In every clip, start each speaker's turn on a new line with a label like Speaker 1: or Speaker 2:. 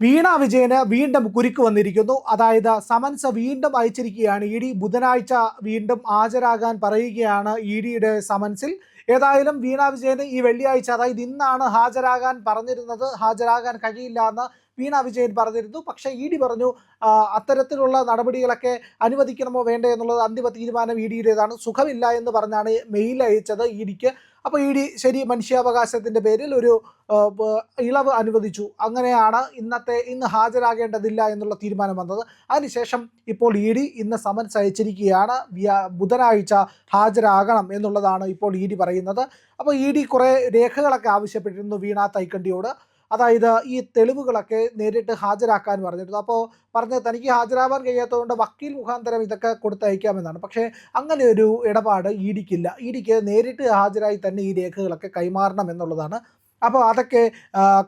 Speaker 1: വീണ വിജയന് വീണ്ടും കുരുക്ക് വന്നിരിക്കുന്നു. അതായത് സമൻസ് വീണ്ടും അയച്ചിരിക്കുകയാണ് ഇ ഡി. ബുധനാഴ്ച വീണ്ടും ഹാജരാകാൻ പറയുകയാണ് ഇ ഡിയുടെ സമൻസിൽ. ഏതായാലും വീണ വിജയന് ഈ വെള്ളിയാഴ്ച, അതായത് ഇന്നാണ് ഹാജരാകാൻ പറഞ്ഞിരുന്നത്. ഹാജരാകാൻ കഴിയില്ല എന്ന് വീണ വിജയൻ പറഞ്ഞിരുന്നു. പക്ഷേ ഇ ഡി പറഞ്ഞു അത്തരത്തിലുള്ള നടപടികളൊക്കെ അനുവദിക്കണമോ വേണ്ടേ എന്നുള്ളത് അന്തിമ തീരുമാനം ഇ ഡിയുടേതാണ്. സുഖമില്ല എന്ന് പറഞ്ഞാണ് മെയിൽ അയച്ചത് ഇ ഡിക്ക്. അപ്പോൾ ഇ ഡി ശരി, മനുഷ്യാവകാശത്തിൻ്റെ പേരിൽ ഒരു ഇളവ് അനുവദിച്ചു. അങ്ങനെയാണ് ഇന്ന് ഹാജരാകേണ്ടതില്ല എന്നുള്ള തീരുമാനം വന്നത്. അതിനുശേഷം ഇപ്പോൾ ഇ ഡി ഇന്ന് സമൻസ് അയച്ചിരിക്കുകയാണ്. ബുധനാഴ്ച ഹാജരാകണം എന്നുള്ളതാണ് ഇപ്പോൾ ഇ ഡി പറയുന്നത്. അപ്പോൾ ഇ ഡി കുറേ രേഖകളൊക്കെ ആവശ്യപ്പെട്ടിരുന്നു വീണ തൈക്കണ്ടിയോട്. അതായത് ഈ തെളിവുകളൊക്കെ നേരിട്ട് ഹാജരാക്കാൻ പറഞ്ഞിരുന്നു. അപ്പോൾ പറഞ്ഞത് തനിക്ക് ഹാജരാകാൻ കഴിയാത്തതുകൊണ്ട് വക്കീൽ മുഖാന്തരം ഇതൊക്കെ കൊടുത്തയക്കാമെന്നാണ്. പക്ഷേ അങ്ങനെ ഒരു ഇടപാട് ഇ ഡിക്കില്ല. ഇ ഡിക്ക് നേരിട്ട് ഹാജരായി തന്നെ ഈ രേഖകളൊക്കെ കൈമാറണം എന്നുള്ളതാണ്. അപ്പോൾ അതൊക്കെ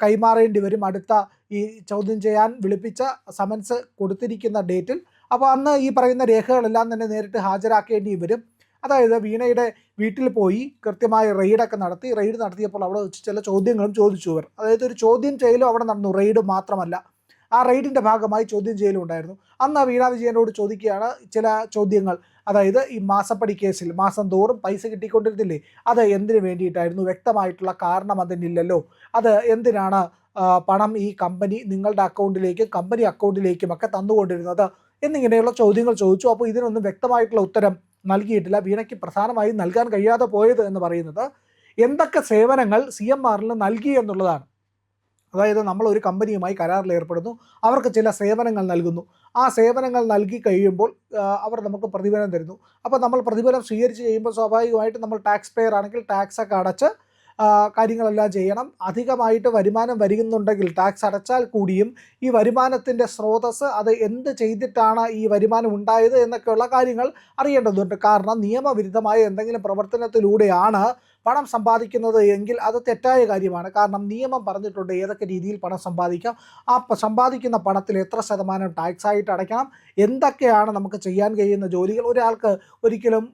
Speaker 1: കൈമാറേണ്ടി വരും അടുത്ത ഈ ചോദ്യം ചെയ്യാൻ വിളിപ്പിച്ച സമൻസ് കൊടുത്തിരിക്കുന്ന ഡേറ്റിൽ. അപ്പോൾ അന്ന് ഈ പറയുന്ന രേഖകളെല്ലാം തന്നെ നേരിട്ട് ഹാജരാക്കേണ്ടി വരും. അതായത് വീണയുടെ വീട്ടിൽ പോയി കൃത്യമായ റെയ്ഡൊക്കെ നടത്തി. റെയ്ഡ് നടത്തിയപ്പോൾ അവിടെ വെച്ച് ചില ചോദ്യങ്ങളും ചോദിച്ചു അവർ. അതായത് ഒരു ചോദ്യം ചെയ്യലും അവിടെ നടന്നു. റെയ്ഡ് മാത്രമല്ല, ആ റെയ്ഡിൻ്റെ ഭാഗമായി ചോദ്യം ചെയ്യലും ഉണ്ടായിരുന്നു. അന്ന് വീണ വിജയനോട് ചോദിക്കുകയാണ് ചില ചോദ്യങ്ങൾ. അതായത് ഈ മാസപ്പടി കേസിൽ മാസം തോറും പൈസ കിട്ടിക്കൊണ്ടിരുന്നില്ലേ, അത് എന്തിനു വേണ്ടിയിട്ടായിരുന്നു? വ്യക്തമായിട്ടുള്ള കാരണം അതിനില്ലല്ലോ. അത് എന്തിനാണ് പണം ഈ കമ്പനി നിങ്ങളുടെ അക്കൗണ്ടിലേക്കും കമ്പനി അക്കൗണ്ടിലേക്കും ഒക്കെ തന്നുകൊണ്ടിരുന്നത് എന്നിങ്ങനെയുള്ള ചോദ്യങ്ങൾ ചോദിച്ചു. അപ്പോൾ ഇതിനൊന്നും വ്യക്തമായിട്ടുള്ള ഉത്തരം നൽകിയിട്ടില്ല. വീണയ്ക്ക് പ്രധാനമായും നൽകാൻ കഴിയാതെ പോയത് എന്ന് പറയുന്നത് എന്തൊക്കെ സേവനങ്ങൾ CMRL നൽകി എന്നുള്ളതാണ്. അതായത് നമ്മൾ ഒരു കമ്പനിയുമായി കരാറിൽ ഏർപ്പെടുന്നു, അവർക്ക് ചില സേവനങ്ങൾ നൽകുന്നു. ആ സേവനങ്ങൾ നൽകി കഴിയുമ്പോൾ അവർ നമുക്ക് പ്രതിഫലം തരുന്നു. അപ്പോൾ നമ്മൾ പ്രതിഫലം സ്വീകരിച്ച് കഴിയുമ്പോൾ സ്വാഭാവികമായിട്ട് നമ്മൾ ടാക്സ് പെയർ ആണെങ്കിൽ ടാക്സൊക്കെ അടച്ച് കാര്യങ്ങളെല്ലാം ചെയ്യണം. അധികമായിട്ട് വരുമാനം വരുന്നുണ്ടെങ്കിൽ ടാക്സ് അടച്ചാൽ കൂടിയും ഈ വരുമാനത്തിൻ്റെ സ്രോതസ്സ്, അത് എന്ത് ചെയ്തിട്ടാണ് ഈ വരുമാനം ഉണ്ടായത് എന്നൊക്കെയുള്ള കാര്യങ്ങൾ അറിയേണ്ടതുണ്ട്. കാരണം നിയമവിരുദ്ധമായ എന്തെങ്കിലും പ്രവർത്തനത്തിലൂടെയാണ് പണം സമ്പാദിക്കുന്നത് എങ്കിൽ അത് തെറ്റായ കാര്യമാണ്. കാരണം നിയമം പറഞ്ഞിട്ടുണ്ട് ഏതൊക്കെ രീതിയിൽ പണം സമ്പാദിക്കാം, ആ സമ്പാദിക്കുന്ന പണത്തിൽ എത്ര ശതമാനം ടാക്സ് ആയിട്ട് അടയ്ക്കണം, എന്തൊക്കെയാണ് നമുക്ക് ചെയ്യാൻ കഴിയുന്ന ജോലികൾ. ഒരാൾക്ക് ഒരിക്കലും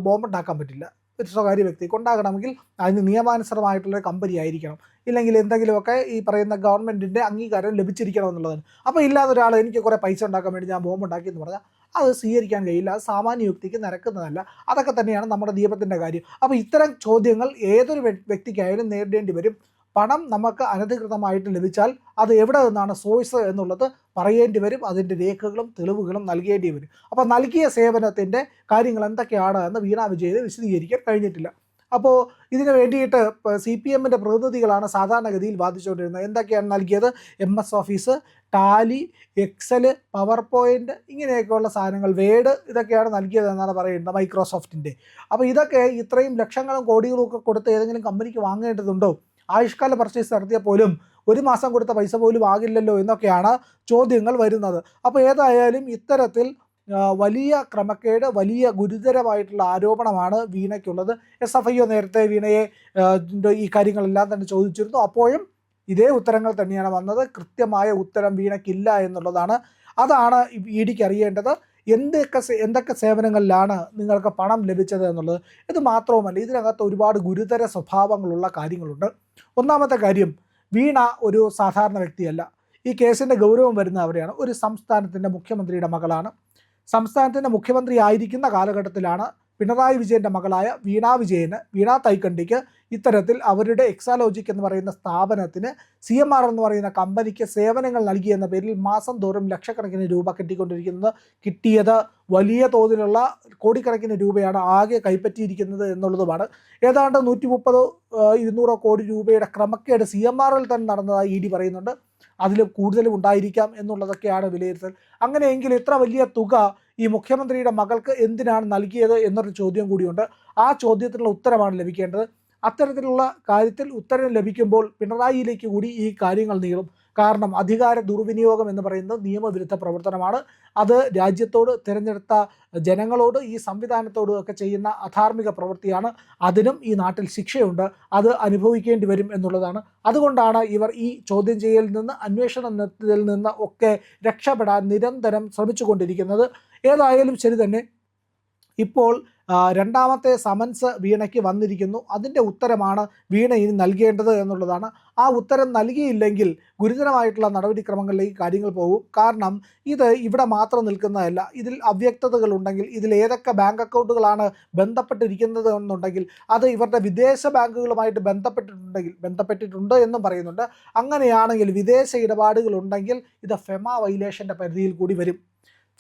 Speaker 1: ബോംബുണ്ടാക്കാൻ പറ്റില്ല. ഒരു സ്വകാര്യ വ്യക്തിക്ക് ഉണ്ടാകണമെങ്കിൽ അതിന് നിയമാനുസൃതമായിട്ടുള്ളൊരു കമ്പനി ആയിരിക്കണം, ഇല്ലെങ്കിൽ എന്തെങ്കിലുമൊക്കെ ഈ പറയുന്ന ഗവൺമെൻറ്റിൻ്റെ അംഗീകാരം ലഭിച്ചിരിക്കണം എന്നുള്ളതാണ്. അപ്പോൾ ഇല്ലാതെ ഒരാൾ എനിക്ക് കുറേ പൈസ ഉണ്ടാക്കാൻ വേണ്ടി ഞാൻ ബോംബ് ഉണ്ടാക്കി എന്ന് പറഞ്ഞാൽ അത് സ്വീകരിക്കാൻ കഴിയില്ല. അത് സാമാന്യ യുക്തിക്ക് നിരക്കുന്നതല്ല. അതൊക്കെ തന്നെയാണ് നമ്മുടെ നിയമത്തിൻ്റെ കാര്യം. അപ്പോൾ ഇത്തരം ചോദ്യങ്ങൾ ഏതൊരു വ്യക്തിക്കായാലും നേരിടേണ്ടി വരും. പണം നമുക്ക് അനധികൃതമായിട്ട് ലഭിച്ചാൽ അത് എവിടെ നിന്നാണ് സോഴ്സ് എന്നുള്ളത് പറയേണ്ടി വരും. അതിൻ്റെ രേഖകളും തെളിവുകളും നൽകേണ്ടി വരും. അപ്പോൾ നൽകിയ സേവനത്തിൻ്റെ കാര്യങ്ങൾ എന്തൊക്കെയാണ് എന്ന് വീണ വിജയന് വിശദീകരിക്കാൻ കഴിഞ്ഞിട്ടില്ല. അപ്പോൾ ഇതിന് വേണ്ടിയിട്ട് CPMൻ്റെ പ്രതിനിധികളാണ് സാധാരണഗതിയിൽ വാദിച്ചുകൊണ്ടിരുന്നത്. എന്തൊക്കെയാണ് നൽകിയത്? MS office, tally, excel, power point, ഇങ്ങനെയൊക്കെയുള്ള സാധനങ്ങൾ, വേഡ്, ഇതൊക്കെയാണ് നൽകിയത് എന്നാണ് പറയുന്നത് മൈക്രോസോഫ്റ്റിൻ്റെ. അപ്പോൾ ഇതൊക്കെ ഇത്രയും ലക്ഷങ്ങളും കോടികളും ഒക്കെ കൊടുത്ത് ഏതെങ്കിലും കമ്പനിക്ക് വാങ്ങേണ്ടതുണ്ടോ? ആയുഷ്കാല പർച്ചേസ് നടത്തിയ പോലും ഒരു മാസം കൊടുത്ത പൈസ പോലും ആകില്ലല്ലോ എന്നൊക്കെയാണ് ചോദ്യങ്ങൾ വരുന്നത്. അപ്പോൾ ഏതായാലും ഇത്തരത്തിൽ വലിയ ക്രമക്കേട്, വലിയ ഗുരുതരമായിട്ടുള്ള ആരോപണമാണ് വീണയ്ക്കുള്ളത്. SFIO നേരത്തെ വീണയെ ഈ കാര്യങ്ങളെല്ലാം തന്നെ ചോദിച്ചിരുന്നു. അപ്പോഴും ഇതേ ഉത്തരങ്ങൾ തന്നെയാണ് വന്നത്. കൃത്യമായ ഉത്തരം വീണയ്ക്കില്ല എന്നുള്ളതാണ്. അതാണ് ഇ ഡിക്ക് അറിയേണ്ടത്. എന്തൊക്കെ സേവനങ്ങളിലാണ് നിങ്ങൾക്ക് പണം ലഭിച്ചത് എന്നുള്ളത്. ഇത് മാത്രവുമല്ല, ഇതിനകത്ത് ഒരുപാട് ഗുരുതര സ്വഭാവങ്ങളുള്ള കാര്യങ്ങളുണ്ട്. ഒന്നാമത്തെ കാര്യം, വീണ ഒരു സാധാരണ വ്യക്തിയല്ല. ഈ കേസിൻ്റെ ഗൗരവം വരുന്ന അവിടെയാണ്. ഒരു സംസ്ഥാനത്തിൻ്റെ മുഖ്യമന്ത്രിയുടെ മകളാണ്. സംസ്ഥാനത്തിൻ്റെ മുഖ്യമന്ത്രി ആയിരിക്കുന്ന കാലഘട്ടത്തിലാണ് പിണറായി വിജയൻ്റെ മകളായ വീണ തൈക്കണ്ടിക്ക് ഇത്തരത്തിൽ അവരുടെ എക്സാലോജിക് എന്ന് പറയുന്ന സ്ഥാപനത്തിന് CMR എന്ന് പറയുന്ന കമ്പനിക്ക് സേവനങ്ങൾ നൽകിയെന്ന പേരിൽ മാസം തോറും ലക്ഷക്കണക്കിന് രൂപ കിട്ടിയത് വലിയ തോതിലുള്ള കോടിക്കണക്കിന് രൂപയാണ് ആകെ കൈപ്പറ്റിയിരിക്കുന്നത് എന്നുള്ളതുമാണ്. ഏതാണ്ട് 130-200 കോടി രൂപയുടെ ക്രമക്കേട് CMRൽ തന്നെ നടന്നതായി ഇ ഡി പറയുന്നുണ്ട്. അതിൽ കൂടുതലും ഉണ്ടായിരിക്കാം എന്നുള്ളതൊക്കെയാണ് വിലയിരുത്തൽ. അങ്ങനെയെങ്കിൽ ഇത്ര വലിയ തുക ഈ മുഖ്യമന്ത്രിയുടെ മകൾക്ക് എന്തിനാണ് നൽകിയത് എന്നൊരു ചോദ്യം കൂടിയുണ്ട്. ആ ചോദ്യത്തിനുള്ള ഉത്തരമാണ് ലഭിക്കേണ്ടത്. അത്തരത്തിലുള്ള കാര്യത്തിൽ ഉത്തരം ലഭിക്കുമ്പോൾ പിണറായിയിലേക്ക് കൂടി ഈ കാര്യങ്ങൾ നീളും. കാരണം അധികാര ദുർവിനിയോഗം എന്ന് പറയുന്നത് നിയമവിരുദ്ധ പ്രവർത്തനമാണ്. അത് രാജ്യത്തോട്, തിരഞ്ഞെടുത്ത ജനങ്ങളോട്, ഈ സംവിധാനത്തോടും ഒക്കെ ചെയ്യുന്ന അധാർമിക പ്രവൃത്തിയാണ്. അതിനും ഈ നാട്ടിൽ ശിക്ഷയുണ്ട്. അത് അനുഭവിക്കേണ്ടി വരും എന്നുള്ളതാണ്. അതുകൊണ്ടാണ് ഇവർ ഈ ചോദ്യം ചെയ്യലിൽ നിന്ന്, അന്വേഷണത്തിൽ നിന്ന് ഒക്കെ രക്ഷപ്പെടാൻ നിരന്തരം ശ്രമിച്ചുകൊണ്ടിരിക്കുന്നത്. ഏതായാലും ശരി തന്നെ, ഇപ്പോൾ രണ്ടാമത്തെ സമൻസ് വീണയ്ക്ക് വന്നിരിക്കുന്നു. അതിൻ്റെ ഉത്തരമാണ് വീണ ഇനി നൽകേണ്ടത് എന്നുള്ളതാണ്. ആ ഉത്തരം നൽകിയില്ലെങ്കിൽ ഗുരുതരമായിട്ടുള്ള നടപടിക്രമങ്ങളിലേക്ക് കാര്യങ്ങൾ പോകും. കാരണം ഇത് ഇവിടെ മാത്രം നിൽക്കുന്നതല്ല, ഇതിൽ അവ്യക്തതകൾ ഉണ്ടെങ്കിൽ, ഇതിൽ ഏതൊക്കെ ബാങ്ക് അക്കൗണ്ടുകളാണ് ബന്ധപ്പെട്ടിരിക്കുന്നത് എന്നുണ്ടെങ്കിൽ, അത് ഇവരുടെ വിദേശ ബാങ്കുകളുമായിട്ട് ബന്ധപ്പെട്ടിട്ടുണ്ട് എന്നും പറയുന്നുണ്ട്. അങ്ങനെയാണെങ്കിൽ വിദേശ ഇടപാടുകൾ ഉണ്ടെങ്കിൽ ഇത് ഫെമ വൈലേഷൻ്റെ പരിധിയിൽ കൂടി വരും.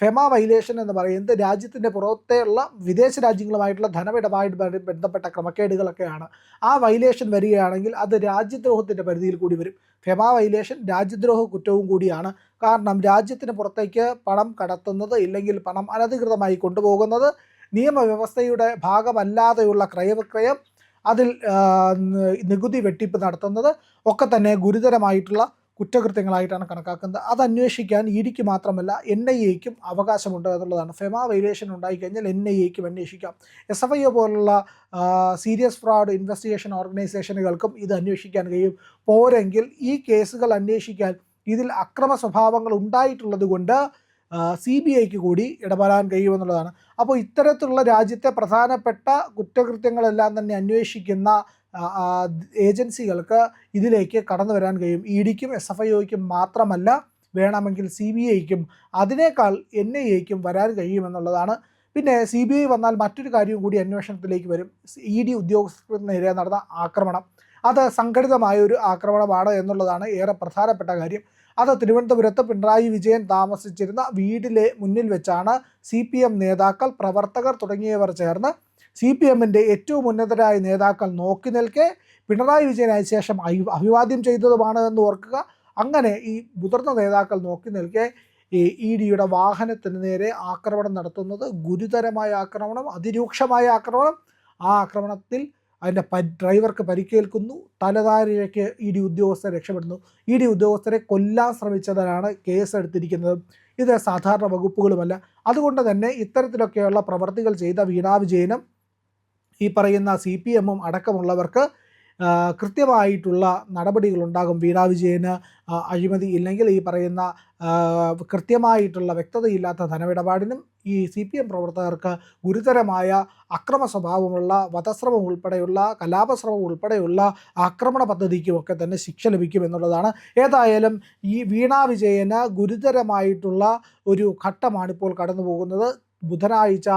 Speaker 1: ഫെമ വൈലേഷൻ എന്ന് പറയുന്നത് രാജ്യത്തിൻ്റെ പുറത്തെയുള്ള വിദേശ രാജ്യങ്ങളുമായിട്ടുള്ള ധനമിടപാടുമായി ബന്ധപ്പെട്ട ക്രമക്കേടുകളൊക്കെയാണ്. ആ വൈലേഷൻ വരികയാണെങ്കിൽ അത് രാജ്യദ്രോഹത്തിൻ്റെ പരിധിയിൽ കൂടി വരും. ഫെമ വൈലേഷൻ രാജ്യദ്രോഹ കുറ്റവും കൂടിയാണ്. കാരണം രാജ്യത്തിന് പുറത്തേക്ക് പണം കടത്തുന്നത്, ഇല്ലെങ്കിൽ പണം അനധികൃതമായി കൊണ്ടുപോകുന്നത്, നിയമവ്യവസ്ഥയുടെ ഭാഗമല്ലാതെയുള്ള ക്രയവിക്രയം, അതിൽ നികുതി വെട്ടിപ്പ് നടത്തുന്നത് ഒക്കെ തന്നെ ഗുരുതരമായിട്ടുള്ള കുറ്റകൃത്യങ്ങളായിട്ടാണ് കണക്കാക്കുന്നത്. അത് അന്വേഷിക്കാൻ ഇഡിക്ക് മാത്രമല്ല NIAക്കും അവകാശമുണ്ട് എന്നുള്ളതാണ്. ഫെമ വൈലേഷൻ ഉണ്ടായിക്കഴിഞ്ഞാൽ NIAക്കും അന്വേഷിക്കാം. SFIO പോലുള്ള സീരിയസ് ഫ്രോഡ് ഇൻവെസ്റ്റിഗേഷൻ ഓർഗനൈസേഷനുകൾക്കും ഇത് അന്വേഷിക്കാൻ കഴിയും. പോരെങ്കിൽ ഈ കേസുകൾ അന്വേഷിക്കാൻ ഇതിൽ അക്രമ സ്വഭാവങ്ങൾ ഉണ്ടായിട്ടുള്ളത് കൊണ്ട് CBIക്ക് കൂടി ഇടപെടാൻ കഴിയുമെന്നുള്ളതാണ്. അപ്പോൾ ഇത്തരത്തിലുള്ള രാജ്യത്തെ പ്രധാനപ്പെട്ട കുറ്റകൃത്യങ്ങളെല്ലാം തന്നെ അന്വേഷിക്കുന്ന ഏജൻസികൾക്ക് ഇതിലേക്ക് കടന്നു വരാൻ കഴിയും. ഇഡിക്കും SFIOയ്ക്കും മാത്രമല്ല, വേണമെങ്കിൽ CBIക്കും അതിനേക്കാൾ NIAക്കും വരാൻ കഴിയുമെന്നുള്ളതാണ്. പിന്നെ CBI വന്നാൽ മറ്റൊരു കാര്യവും കൂടി അന്വേഷണത്തിലേക്ക് വരും. ED ഉദ്യോഗസ്ഥർക്ക് നേരെ നടന്ന ആക്രമണം, അത് സംഘടിതമായൊരു ആക്രമണമാണ് എന്നുള്ളതാണ് ഏറെ പ്രധാനപ്പെട്ട കാര്യം. അത് തിരുവനന്തപുരത്ത് പിണറായി വിജയൻ താമസിച്ചിരുന്ന വീടിലെ മുന്നിൽ വെച്ചാണ് CPM നേതാക്കൾ, പ്രവർത്തകർ തുടങ്ങിയവർ ചേർന്ന് CPMൻ്റെ ഏറ്റവും ഉന്നതരായ നേതാക്കൾ നോക്കി നിൽക്കെ പിണറായി വിജയനായ ശേഷം അഭിവാദ്യം ചെയ്തതുമാണ് എന്ന് ഓർക്കുക. അങ്ങനെ ഈ മുതിർന്ന നേതാക്കൾ നോക്കി നിൽക്കെ ഈ EDയുടെ വാഹനത്തിന് നേരെ ആക്രമണം നടത്തുന്നത്, ഗുരുതരമായ ആക്രമണം, അതിരൂക്ഷമായ ആക്രമണം. ആ ആക്രമണത്തിൽ അതിൻ്റെ ഡ്രൈവർക്ക് പരിക്കേൽക്കുന്നു, തലതാരിഴയ്ക്ക് ED ഉദ്യോഗസ്ഥർ രക്ഷപ്പെടുന്നു. ED ഉദ്യോഗസ്ഥരെ കൊല്ലാൻ ശ്രമിച്ചതിനാണ് കേസെടുത്തിരിക്കുന്നത്. ഇത് സാധാരണ വകുപ്പുകളുമല്ല. അതുകൊണ്ട് തന്നെ ഇത്തരത്തിലൊക്കെയുള്ള പ്രവർത്തികൾ ചെയ്ത വീണാ വിജയനും ഈ പറയുന്ന CPMും അടക്കമുള്ളവർക്ക് കൃത്യമായിട്ടുള്ള നടപടികളുണ്ടാകും. വീണാ വിജയന് അഴിമതി ഇല്ലെങ്കിൽ ഈ പറയുന്ന കൃത്യമായിട്ടുള്ള വ്യക്തതയില്ലാത്ത ധനമിടപാടിനും ഈ CPM പ്രവർത്തകർക്ക് ഗുരുതരമായ അക്രമ സ്വഭാവമുള്ള വധശ്രമം ഉൾപ്പെടെയുള്ള കലാപശ്രമം ഉൾപ്പെടെയുള്ള ആക്രമണ പദ്ധതിക്കുമൊക്കെ തന്നെ ശിക്ഷ ലഭിക്കും എന്നുള്ളതാണ്. ഏതായാലും ഈ വീണാ വിജയന് ഗുരുതരമായിട്ടുള്ള ഒരു ഘട്ടമാണിപ്പോൾ കടന്നു പോകുന്നത്. ബുധനാഴ്ച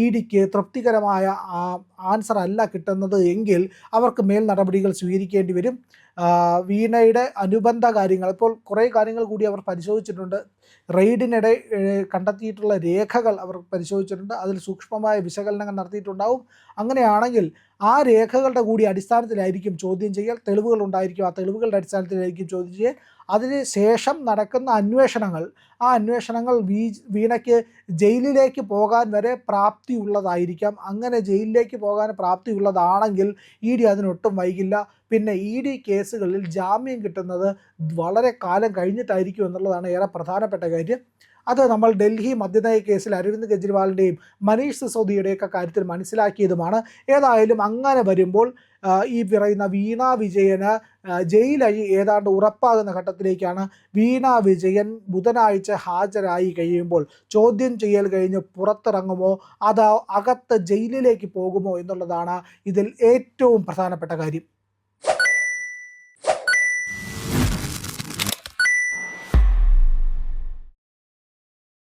Speaker 1: EDക്ക് തൃപ്തികരമായ ആൻസർ അല്ല കിട്ടുന്നത് എങ്കിൽ അവർക്ക് മേൽ നടപടികൾ സ്വീകരിക്കേണ്ടി വരും. വീണയുടെ അനുബന്ധ കാര്യങ്ങൾ, ഇപ്പോൾ കുറേ കാര്യങ്ങൾ കൂടി അവർ പരിശോധിച്ചിട്ടുണ്ട്. റെയ്ഡിനിടെ കണ്ടെത്തിയിട്ടുള്ള രേഖകൾ അവർ പരിശോധിച്ചിട്ടുണ്ട്. അതിൽ സൂക്ഷ്മമായ വിശകലനങ്ങൾ നടത്തിയിട്ടുണ്ടാവും. അങ്ങനെയാണെങ്കിൽ ആ രേഖകളുടെ കൂടി അടിസ്ഥാനത്തിലായിരിക്കും ചോദ്യം ചെയ്യൽ. തെളിവുകൾ ഉണ്ടായിരിക്കും, ആ തെളിവുകളുടെ അടിസ്ഥാനത്തിലായിരിക്കും ചോദ്യം ചെയ്യൽ. അതിന് ശേഷം നടക്കുന്ന ആ അന്വേഷണങ്ങൾ വീണയ്ക്ക് ജയിലിലേക്ക് പോകാൻ വരെ പ്രാപ്തിയുള്ളതായിരിക്കാം. അങ്ങനെ ജയിലിലേക്ക് പോകാൻ പ്രാപ്തിയുള്ളതാണെങ്കിൽ ED അതിനൊട്ടും വൈകില്ല. പിന്നെ ED കേസുകളിൽ ജാമ്യം കിട്ടുന്നത് വളരെ കാലം കഴിഞ്ഞിട്ടായിരിക്കും എന്നുള്ളതാണ് ഏറെ പ്രധാനപ്പെട്ട കാര്യം. അത് നമ്മൾ ഡൽഹി മദ്യനയ കേസിൽ അരവിന്ദ് കെജ്രിവാളിൻ്റെയും മനീഷ് സിസോദിയുടെയൊക്കെ കാര്യത്തിൽ മനസ്സിലാക്കിയതുമാണ്. ഏതായാലും അങ്ങനെ വരുമ്പോൾ ഈ പറയുന്ന വീണാ വിജയന് ജയിലഴി ഏതാണ്ട് ഉറപ്പാകുന്ന ഘട്ടത്തിലേക്കാണ്. വീണാ വിജയൻ ബുധനാഴ്ച ഹാജരായി കഴിയുമ്പോൾ ചോദ്യം ചെയ്യൽ കഴിഞ്ഞ് പുറത്തിറങ്ങുമോ, അതോ അകത്ത് ജയിലിലേക്ക് പോകുമോ എന്നുള്ളതാണ് ഇതിൽ ഏറ്റവും പ്രധാനപ്പെട്ട കാര്യം.